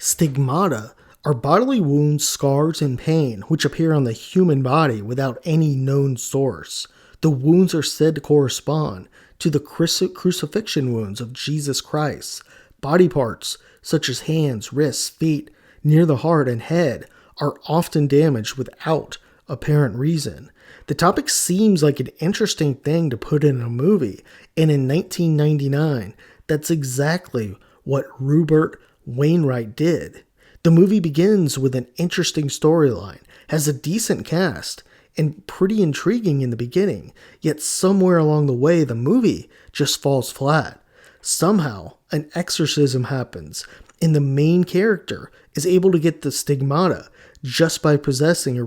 Stigmata are bodily wounds, scars, and pain which appear on the human body without any known source. The wounds are said to correspond to the crucifixion wounds of Jesus Christ. Body parts, such as hands, wrists, feet, near the heart, and head, are often damaged without apparent reason. The topic seems like an interesting thing to put in a movie, and in 1999, that's exactly what Rupert Wainwright did. The movie begins with an interesting storyline, has a decent cast, and pretty intriguing in the beginning, yet somewhere along the way the movie just falls flat. Somehow, an exorcism happens, and the main character is able to get the stigmata just by possessing a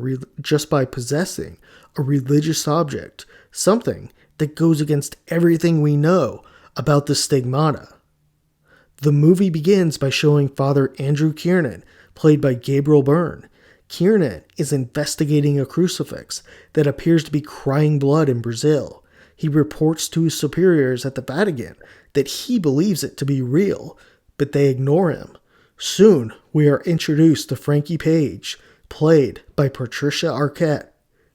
religious object, something that goes against everything we know about the stigmata. The movie begins by showing Father Andrew Kiernan, played by Gabriel Byrne. Kiernan is investigating a crucifix that appears to be crying blood in Brazil. He reports to his superiors at the Vatican that he believes it to be real, but they ignore him. Soon, we are introduced to Frankie Page, played by Patricia Arquette.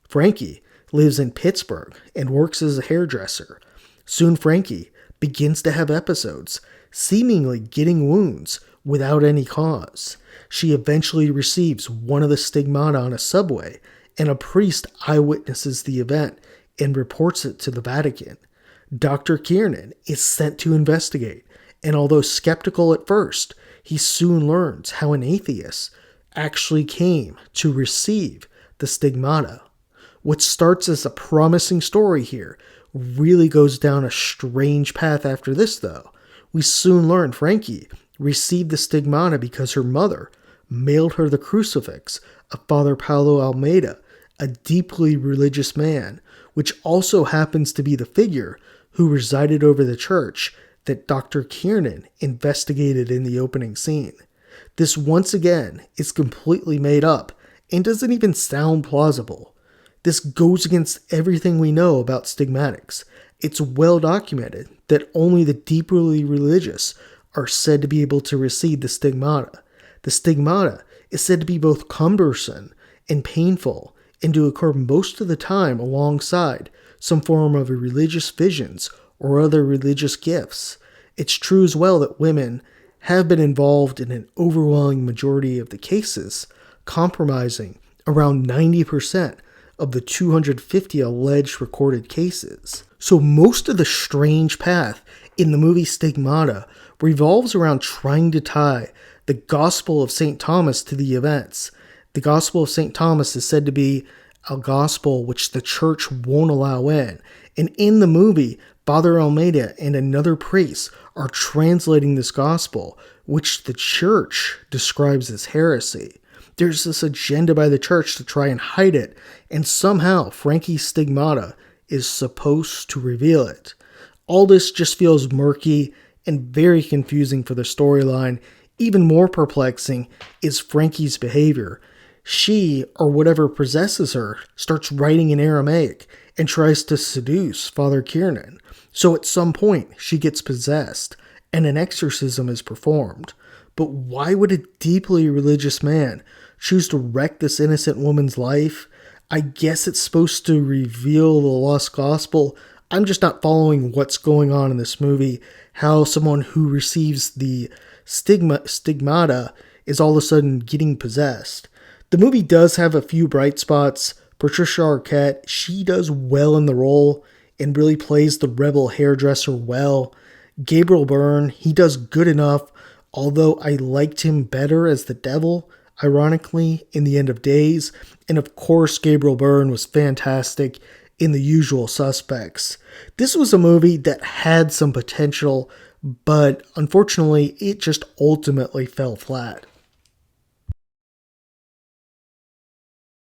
Frankie lives in Pittsburgh and works as a hairdresser. Soon Frankie begins to have episodes, seemingly getting wounds without any cause. She eventually receives one of the stigmata on a subway, and a priest eyewitnesses the event and reports it to the Vatican. Dr. Kiernan is sent to investigate, and although skeptical at first, he soon learns how an atheist actually came to receive the stigmata. What starts as a promising story here really goes down a strange path after this, though. We soon learn Frankie received the stigmata because her mother mailed her the crucifix of Father Paulo Almeida, a deeply religious man, which also happens to be the figure who resided over the church that Dr. Kiernan investigated in the opening scene. This once again is completely made up and doesn't even sound plausible. This goes against everything we know about stigmatics. It's well documented that only the deeply religious are said to be able to receive the stigmata. The stigmata is said to be both cumbersome and painful, and to occur most of the time alongside some form of religious visions or other religious gifts. It's true as well that women have been involved in an overwhelming majority of the cases, compromising around 90% of the 250 alleged recorded cases. So most of the strange path in the movie Stigmata revolves around trying to tie the Gospel of St. Thomas to the events. The Gospel of St. Thomas is said to be a gospel which the church won't allow in. And in the movie, Father Almeida and another priest are translating this gospel, which the church describes as heresy. There's this agenda by the church to try and hide it, and somehow Frankie's stigmata is supposed to reveal it. All this just feels murky and very confusing for the storyline. Even more perplexing is Frankie's behavior. She, or whatever possesses her, starts writing in Aramaic and tries to seduce Father Kiernan. So at some point, she gets possessed, and an exorcism is performed. But why would a deeply religious man choose to wreck this innocent woman's life? I guess it's supposed to reveal the lost gospel. I'm just not following what's going on in this movie, how someone who receives the stigmata is all of a sudden getting possessed. The movie does have a few bright spots. Patricia Arquette, she does well in the role and really plays the rebel hairdresser well. Gabriel Byrne, he does good enough, although I liked him better as the devil, ironically, in The End of Days. And of course, Gabriel Byrne was fantastic in The Usual Suspects. This was a movie that had some potential, but unfortunately, it just ultimately fell flat.